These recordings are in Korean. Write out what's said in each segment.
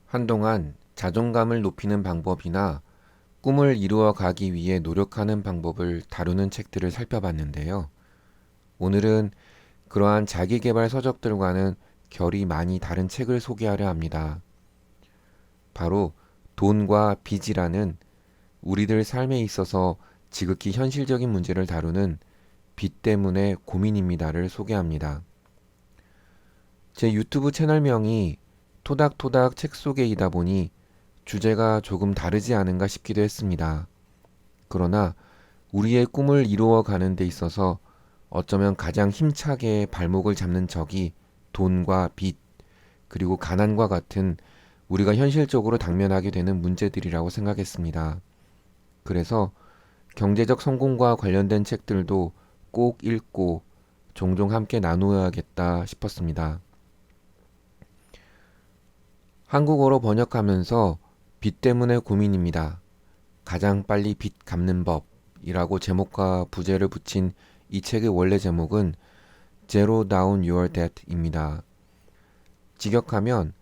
한동안 자존감을 높이는 방법이나 꿈을 이루어 가기 위해 노력하는 방법을 다루는 책들을 살펴봤는데요. 오늘은 그러한 자기계발 서적들과는 결이 많이 다른 책을 소개하려 합니다. 바로 돈과 빚이라는 우리들 삶에 있어서 지극히 현실적인 문제를 다루는 빚 때문에 고민입니다를 소개합니다. 제 유튜브 채널명이 토닥토닥 책 속에이다 보니 주제가 조금 다르지 않은가 싶기도 했습니다. 그러나 우리의 꿈을 이루어 가는 데 있어서 어쩌면 가장 힘차게 발목을 잡는 적이 돈과 빚, 그리고 가난과 같은 우리가 현실적으로 당면하게 되는 문제들이라고 생각했습니다. 그래서 경제적 성공과 관련된 책들도 꼭 읽고 종종 함께 나누어야겠다 싶었습니다. 한국어로 번역하면서 빚 때문에 고민입니다. 가장 빨리 빚 갚는 법이라고 제목과 부제를 붙인 이 책의 원래 제목은 Zero Down Your Debt입니다. 직역하면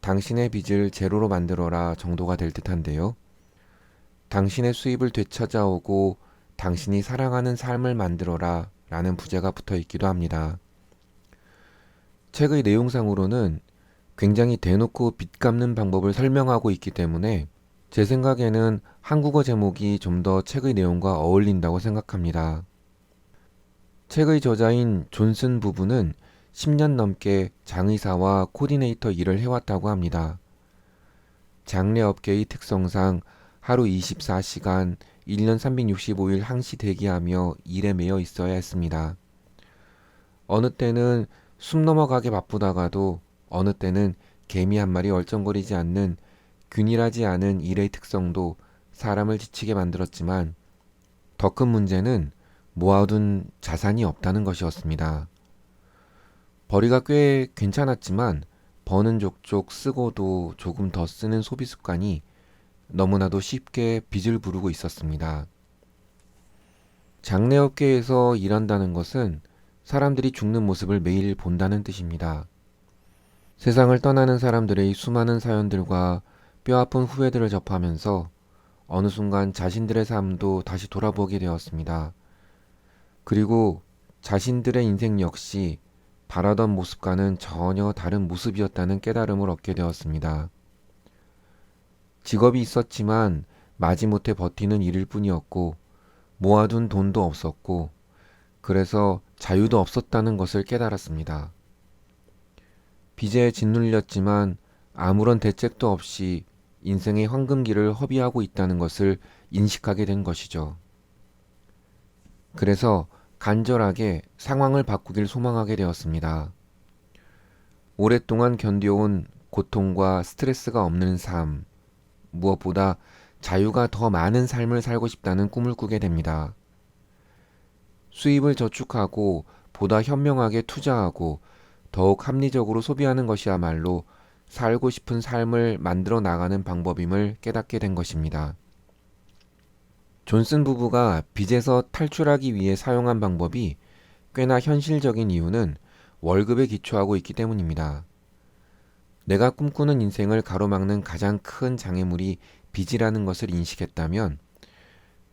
당신의 빚을 제로로 만들어라 정도가 될 듯한데요. 당신의 수입을 되찾아오고 당신이 사랑하는 삶을 만들어라 라는 부제가 붙어 있기도 합니다. 책의 내용상으로는 굉장히 대놓고 빚 갚는 방법을 설명하고 있기 때문에 제 생각에는 한국어 제목이 좀 더 책의 내용과 어울린다고 생각합니다. 책의 저자인 존슨 부부는 10년 넘게 장의사와 코디네이터 일을 해왔다고 합니다. 장례 업계의 특성상 하루 24시간, 1년 365일 항시 대기하며 일에 매여 있어야 했습니다. 어느 때는 숨 넘어가게 바쁘다가도 어느 때는 개미 한 마리 얼쩡거리지 않는 균일하지 않은 일의 특성도 사람을 지치게 만들었지만 더 큰 문제는 모아둔 자산이 없다는 것이었습니다. 벌이가 꽤 괜찮았지만 버는 족족 쓰고도 조금 더 쓰는 소비 습관이 너무나도 쉽게 빚을 부르고 있었습니다. 장례업계에서 일한다는 것은 사람들이 죽는 모습을 매일 본다는 뜻입니다. 세상을 떠나는 사람들의 수많은 사연들과 뼈아픈 후회들을 접하면서 어느 순간 자신들의 삶도 다시 돌아보게 되었습니다. 그리고 자신들의 인생 역시 바라던 모습과는 전혀 다른 모습이었다는 깨달음을 얻게 되었습니다. 직업이 있었지만 마지못해 버티는 일일 뿐이었고 모아둔 돈도 없었고 그래서 자유도 없었다는 것을 깨달았습니다. 빚에 짓눌렸지만 아무런 대책도 없이 인생의 황금기를 허비하고 있다는 것을 인식하게 된 것이죠. 그래서 간절하게 상황을 바꾸길 소망하게 되었습니다. 오랫동안 견뎌온 고통과 스트레스가 없는 삶, 무엇보다 자유가 더 많은 삶을 살고 싶다는 꿈을 꾸게 됩니다. 수입을 저축하고 보다 현명하게 투자하고 더욱 합리적으로 소비하는 것이야말로 살고 싶은 삶을 만들어 나가는 방법임을 깨닫게 된 것입니다. 존슨 부부가 빚에서 탈출하기 위해 사용한 방법이 꽤나 현실적인 이유는 월급에 기초하고 있기 때문입니다. 내가 꿈꾸는 인생을 가로막는 가장 큰 장애물이 빚이라는 것을 인식했다면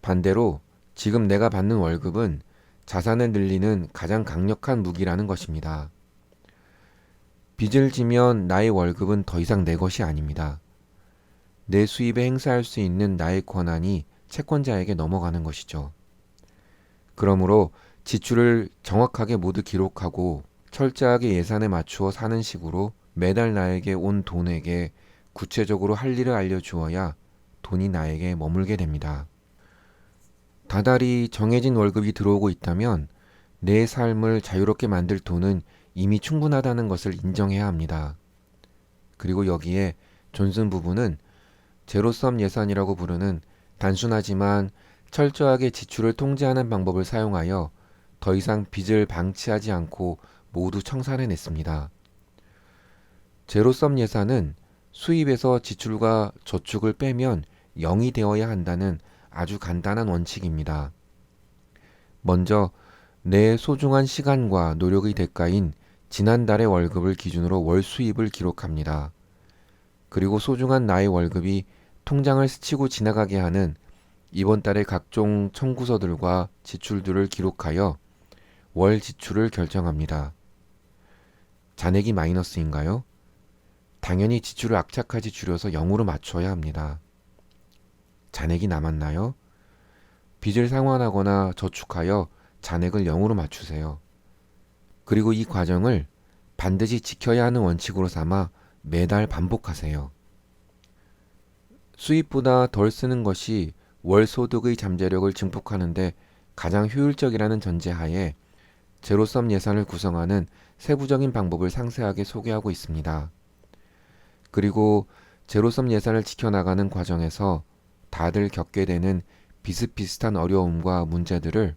반대로 지금 내가 받는 월급은 자산을 늘리는 가장 강력한 무기라는 것입니다. 빚을 지면 나의 월급은 더 이상 내 것이 아닙니다. 내 수입에 행사할 수 있는 나의 권한이 채권자에게 넘어가는 것이죠. 그러므로 지출을 정확하게 모두 기록하고 철저하게 예산에 맞추어 사는 식으로 매달 나에게 온 돈에게 구체적으로 할 일을 알려주어야 돈이 나에게 머물게 됩니다. 다달이 정해진 월급이 들어오고 있다면 내 삶을 자유롭게 만들 돈은 이미 충분하다는 것을 인정해야 합니다. 그리고 여기에 존슨 부부는 제로섬 예산이라고 부르는 단순하지만 철저하게 지출을 통제하는 방법을 사용하여 더 이상 빚을 방치하지 않고 모두 청산해냈습니다. 제로섬 예산은 수입에서 지출과 저축을 빼면 0이 되어야 한다는 아주 간단한 원칙입니다. 먼저 내 소중한 시간과 노력의 대가인 지난달의 월급을 기준으로 월 수입을 기록합니다. 그리고 소중한 나의 월급이 통장을 스치고 지나가게 하는 이번 달의 각종 청구서들과 지출들을 기록하여 월 지출을 결정합니다. 잔액이 마이너스인가요? 당연히 지출을 악착같이 줄여서 0으로 맞춰야 합니다. 잔액이 남았나요? 빚을 상환하거나 저축하여 잔액을 0으로 맞추세요. 그리고 이 과정을 반드시 지켜야 하는 원칙으로 삼아 매달 반복하세요. 수입보다 덜 쓰는 것이 월 소득의 잠재력을 증폭하는데 가장 효율적이라는 전제하에 제로섬 예산을 구성하는 세부적인 방법을 상세하게 소개하고 있습니다. 그리고 제로섬 예산을 지켜나가는 과정에서 다들 겪게 되는 비슷비슷한 어려움과 문제들을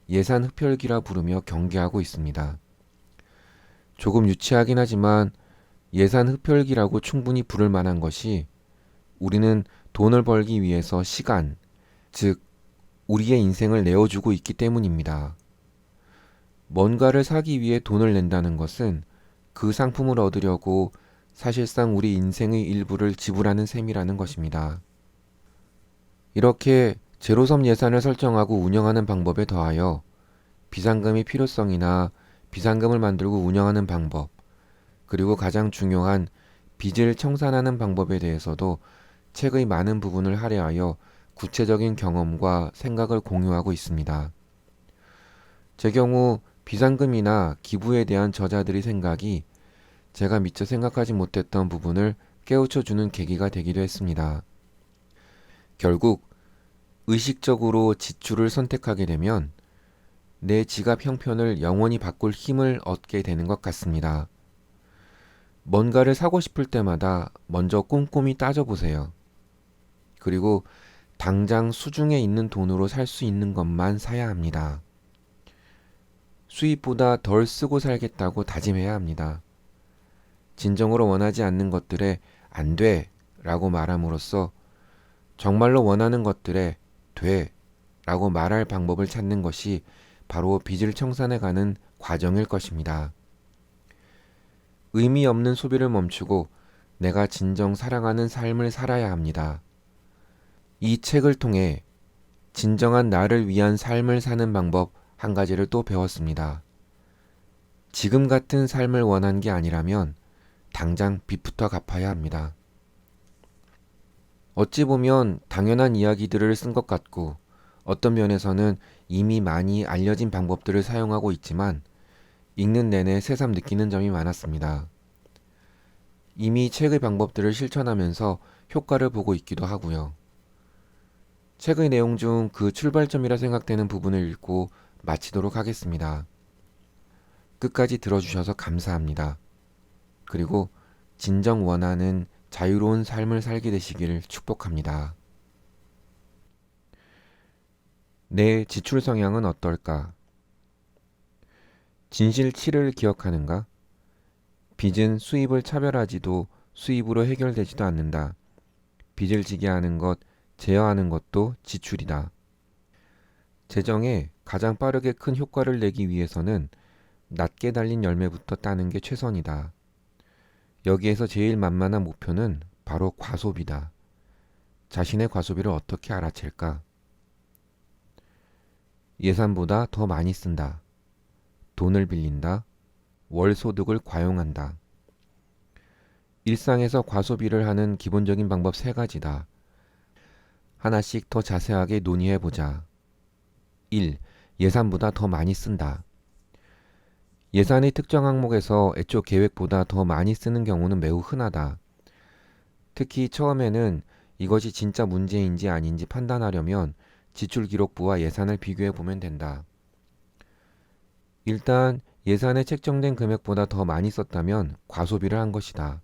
예산 흡혈기라 부르며 경계하고 있습니다. 조금 유치하긴 하지만 예산 흡혈기라고 충분히 부를 만한 것이 우리는 돈을 벌기 위해서 시간, 즉 우리의 인생을 내어주고 있기 때문입니다. 뭔가를 사기 위해 돈을 낸다는 것은 그 상품을 얻으려고 사실상 우리 인생의 일부를 지불하는 셈이라는 것입니다. 이렇게 제로섬 예산을 설정하고 운영하는 방법에 더하여 비상금의 필요성이나 비상금을 만들고 운영하는 방법, 그리고 가장 중요한 빚을 청산하는 방법에 대해서도 책의 많은 부분을 할애하여 구체적인 경험과 생각을 공유하고 있습니다. 제 경우 비상금이나 기부에 대한 저자들의 생각이 제가 미처 생각하지 못했던 부분을 깨우쳐주는 계기가 되기도 했습니다. 결국 의식적으로 지출을 선택하게 되면 내 지갑 형편을 영원히 바꿀 힘을 얻게 되는 것 같습니다. 뭔가를 사고 싶을 때마다 먼저 꼼꼼히 따져보세요. 그리고 당장 수중에 있는 돈으로 살 수 있는 것만 사야 합니다. 수입보다 덜 쓰고 살겠다고 다짐해야 합니다. 진정으로 원하지 않는 것들에 안 돼 라고 말함으로써 정말로 원하는 것들에 돼 라고 말할 방법을 찾는 것이 바로 빚을 청산해가는 과정일 것입니다. 의미 없는 소비를 멈추고 내가 진정 사랑하는 삶을 살아야 합니다. 이 책을 통해 진정한 나를 위한 삶을 사는 방법 한 가지를 또 배웠습니다. 지금 같은 삶을 원한 게 아니라면 당장 빚부터 갚아야 합니다. 어찌 보면 당연한 이야기들을 쓴 것 같고 어떤 면에서는 이미 많이 알려진 방법들을 사용하고 있지만 읽는 내내 새삼 느끼는 점이 많았습니다. 이미 책의 방법들을 실천하면서 효과를 보고 있기도 하고요. 책의 내용 중 그 출발점이라 생각되는 부분을 읽고 마치도록 하겠습니다. 끝까지 들어주셔서 감사합니다. 그리고 진정 원하는 자유로운 삶을 살게 되시기를 축복합니다. 내 지출 성향은 어떨까? 진실 7을 기억하는가? 빚은 수입을 차별하지도 수입으로 해결되지도 않는다. 빚을 지게 하는 것, 제어하는 것도 지출이다. 재정에 가장 빠르게 큰 효과를 내기 위해서는 낮게 달린 열매부터 따는 게 최선이다. 여기에서 제일 만만한 목표는 바로 과소비다. 자신의 과소비를 어떻게 알아챌까? 예산보다 더 많이 쓴다. 돈을 빌린다. 월 소득을 과용한다. 일상에서 과소비를 하는 기본적인 방법 3가지다. 하나씩 더 자세하게 논의해보자. 1. 예산보다 더 많이 쓴다. 예산의 특정 항목에서 애초 계획보다 더 많이 쓰는 경우는 매우 흔하다. 특히 처음에는 이것이 진짜 문제인지 아닌지 판단하려면 지출기록부와 예산을 비교해 보면 된다. 일단 예산에 책정된 금액보다 더 많이 썼다면 과소비를 한 것이다.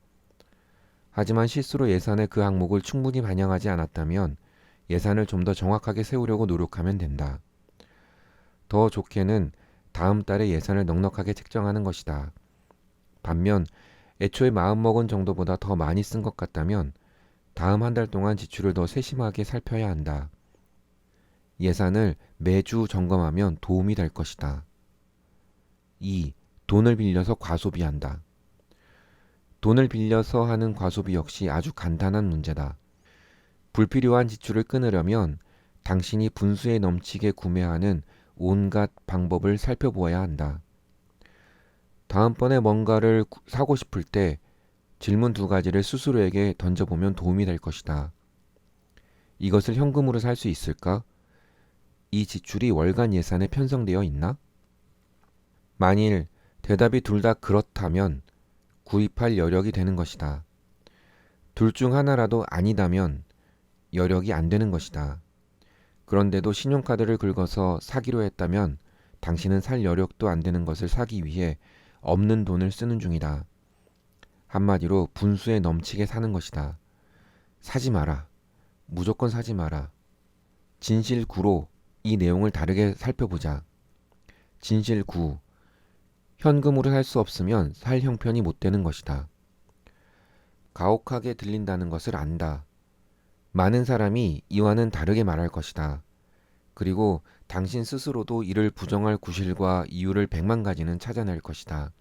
하지만 실수로 예산의 그 항목을 충분히 반영하지 않았다면 예산을 좀 더 정확하게 세우려고 노력하면 된다. 더 좋게는 다음 달에 예산을 넉넉하게 책정하는 것이다. 반면 애초에 마음먹은 정도보다 더 많이 쓴 것 같다면 다음 한 달 동안 지출을 더 세심하게 살펴야 한다. 예산을 매주 점검하면 도움이 될 것이다. 2. 돈을 빌려서 과소비한다. 돈을 빌려서 하는 과소비 역시 아주 간단한 문제다. 불필요한 지출을 끊으려면 당신이 분수에 넘치게 구매하는 온갖 방법을 살펴보아야 한다. 다음번에 뭔가를 사고 싶을 때 질문 두 가지를 스스로에게 던져보면 도움이 될 것이다. 이것을 현금으로 살 수 있을까? 이 지출이 월간 예산에 편성되어 있나? 만일 대답이 둘 다 그렇다면 구입할 여력이 되는 것이다. 둘 중 하나라도 아니다면 여력이 안 되는 것이다. 그런데도 신용카드를 긁어서 사기로 했다면 당신은 살 여력도 안 되는 것을 사기 위해 없는 돈을 쓰는 중이다. 한마디로 분수에 넘치게 사는 것이다. 사지 마라. 무조건 사지 마라. 진실 9로 이 내용을 다르게 살펴보자. 진실 9. 현금으로 살 수 없으면 살 형편이 못 되는 것이다. 가혹하게 들린다는 것을 안다. 많은 사람이 이와는 다르게 말할 것이다. 그리고 당신 스스로도 이를 부정할 구실과 이유를 100만 가지는 찾아낼 것이다.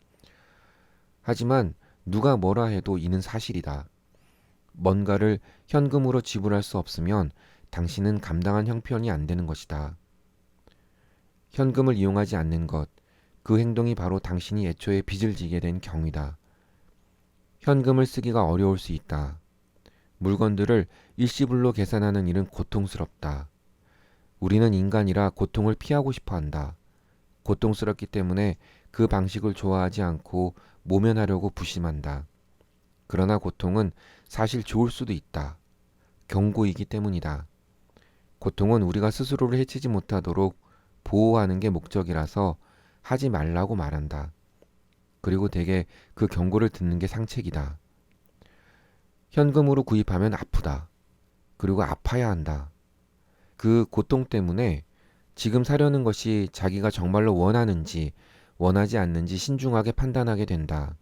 하지만 누가 뭐라 해도 이는 사실이다. 뭔가를 현금으로 지불할 수 없으면 당신은 감당한 형편이 안 되는 것이다. 현금을 이용하지 않는 것, 그 행동이 바로 당신이 애초에 빚을 지게 된 경위다. 현금을 쓰기가 어려울 수 있다. 물건들을 일시불로 계산하는 일은 고통스럽다. 우리는 인간이라 고통을 피하고 싶어 한다. 고통스럽기 때문에 그 방식을 좋아하지 않고 모면하려고 부심한다. 그러나 고통은 사실 좋을 수도 있다. 경고이기 때문이다. 고통은 우리가 스스로를 해치지 못하도록 보호하는 게 목적이라서 하지 말라고 말한다. 그리고 대개 그 경고를 듣는 게 상책이다. 현금으로 구입하면 아프다. 그리고 아파야 한다. 그 고통 때문에 지금 사려는 것이 자기가 정말로 원하는지 원하지 않는지 신중하게 판단하게 된다.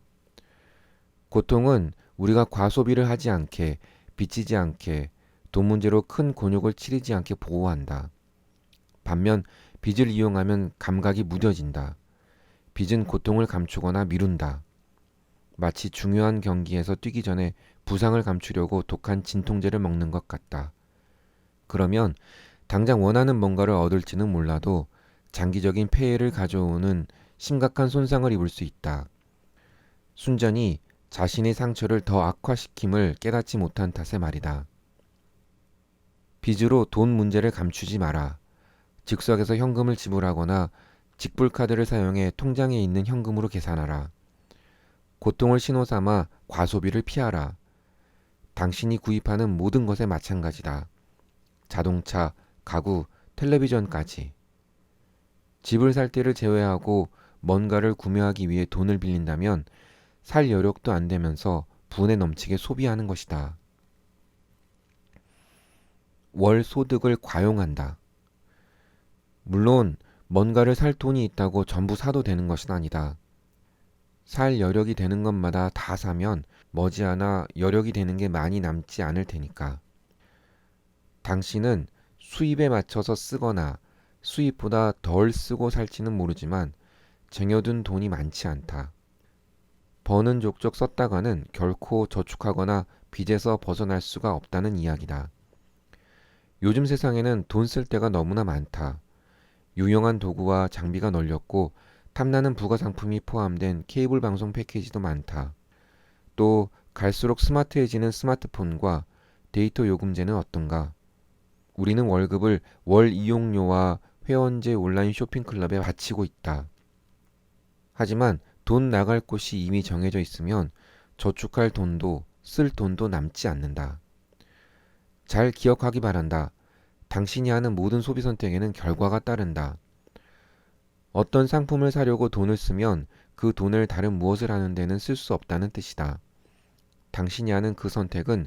고통은 우리가 과소비를 하지 않게, 빚지지 않게, 돈 문제로 큰 곤욕을 치르지 않게 보호한다. 반면 빚을 이용하면 감각이 무뎌진다. 빚은 고통을 감추거나 미룬다. 마치 중요한 경기에서 뛰기 전에 부상을 감추려고 독한 진통제를 먹는 것 같다. 그러면 당장 원하는 뭔가를 얻을지는 몰라도 장기적인 폐해를 가져오는 심각한 손상을 입을 수 있다. 순전히 자신의 상처를 더 악화시킴을 깨닫지 못한 탓에 말이다. 빚으로 돈 문제를 감추지 마라. 즉석에서 현금을 지불하거나 직불카드를 사용해 통장에 있는 현금으로 계산하라. 고통을 신호삼아 과소비를 피하라. 당신이 구입하는 모든 것에 마찬가지다. 자동차, 가구, 텔레비전까지. 집을 살 때를 제외하고 뭔가를 구매하기 위해 돈을 빌린다면 살 여력도 안 되면서 분에 넘치게 소비하는 것이다. 월 소득을 과용한다. 물론 뭔가를 살 돈이 있다고 전부 사도 되는 것은 아니다. 살 여력이 되는 것마다 다 사면 머지않아 여력이 되는 게 많이 남지 않을 테니까. 당신은 수입에 맞춰서 쓰거나 수입보다 덜 쓰고 살지는 모르지만 쟁여둔 돈이 많지 않다. 버는 족족 썼다가는 결코 저축하거나 빚에서 벗어날 수가 없다는 이야기다. 요즘 세상에는 돈 쓸 데가 너무나 많다. 유용한 도구와 장비가 널렸고 탐나는 부가 상품이 포함된 케이블 방송 패키지도 많다. 또 갈수록 스마트해지는 스마트폰과 데이터 요금제는 어떤가? 우리는 월급을 월 이용료와 회원제 온라인 쇼핑 클럽에 바치고 있다. 하지만 돈 나갈 곳이 이미 정해져 있으면 저축할 돈도 쓸 돈도 남지 않는다. 잘 기억하기 바란다. 당신이 하는 모든 소비 선택에는 결과가 따른다. 어떤 상품을 사려고 돈을 쓰면 그 돈을 다른 무엇을 하는 데는 쓸 수 없다는 뜻이다. 당신이 하는 그 선택은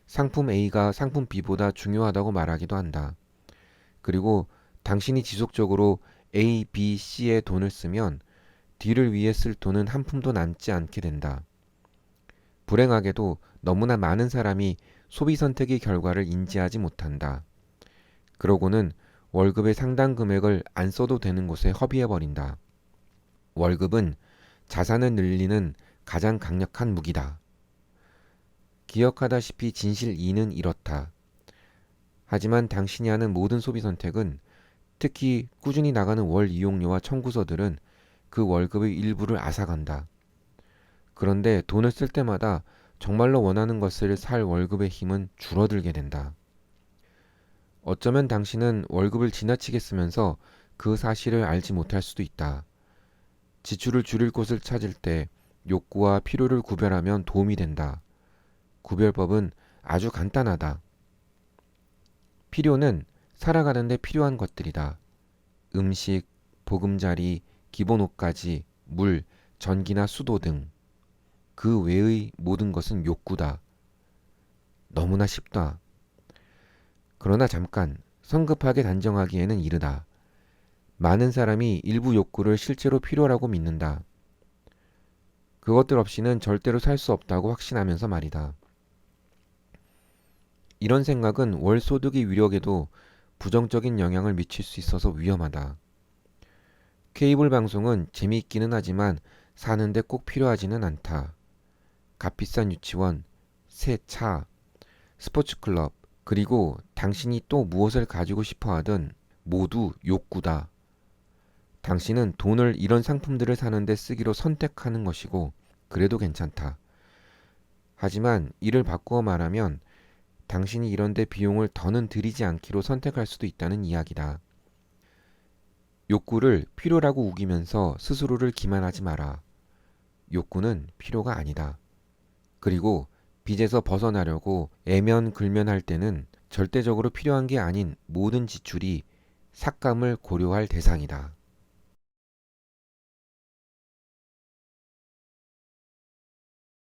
상품 A가 상품 B보다 중요하다고 말하기도 한다. 그리고 당신이 지속적으로 A, B, C에 돈을 쓰면 D를 위해 쓸 돈은 한 푼도 남지 않게 된다. 불행하게도 너무나 많은 사람이 소비 선택의 결과를 인지하지 못한다. 그러고는 월급의 상당 금액을 안 써도 되는 곳에 허비해버린다. 월급은 자산을 늘리는 가장 강력한 무기다. 기억하다시피 진실 2는 이렇다. 하지만 당신이 하는 모든 소비 선택은, 특히 꾸준히 나가는 월 이용료와 청구서들은 그 월급의 일부를 앗아간다. 그런데 돈을 쓸 때마다 정말로 원하는 것을 살 월급의 힘은 줄어들게 된다. 어쩌면 당신은 월급을 지나치게 쓰면서 그 사실을 알지 못할 수도 있다. 지출을 줄일 곳을 찾을 때 욕구와 필요를 구별하면 도움이 된다. 구별법은 아주 간단하다. 필요는 살아가는데 필요한 것들이다. 음식, 보금자리, 기본 옷까지, 물, 전기나 수도 등. 그 외의 모든 것은 욕구다. 너무나 쉽다. 그러나 잠깐, 성급하게 단정하기에는 이르다. 많은 사람이 일부 욕구를 실제로 필요라고 믿는다. 그것들 없이는 절대로 살 수 없다고 확신하면서 말이다. 이런 생각은 월 소득의 위력에도 부정적인 영향을 미칠 수 있어서 위험하다. 케이블 방송은 재미있기는 하지만 사는데 꼭 필요하지는 않다. 값비싼 유치원, 새 차, 스포츠 클럽, 그리고 당신이 또 무엇을 가지고 싶어 하든 모두 욕구다. 당신은 돈을 이런 상품들을 사는데 쓰기로 선택하는 것이고, 그래도 괜찮다. 하지만 이를 바꾸어 말하면 당신이 이런데 비용을 더는 들이지 않기로 선택할 수도 있다는 이야기다. 욕구를 필요라고 우기면서 스스로를 기만하지 마라. 욕구는 필요가 아니다. 그리고 빚에서 벗어나려고 애면글면할 때는 절대적으로 필요한 게 아닌 모든 지출이 삭감을 고려할 대상이다.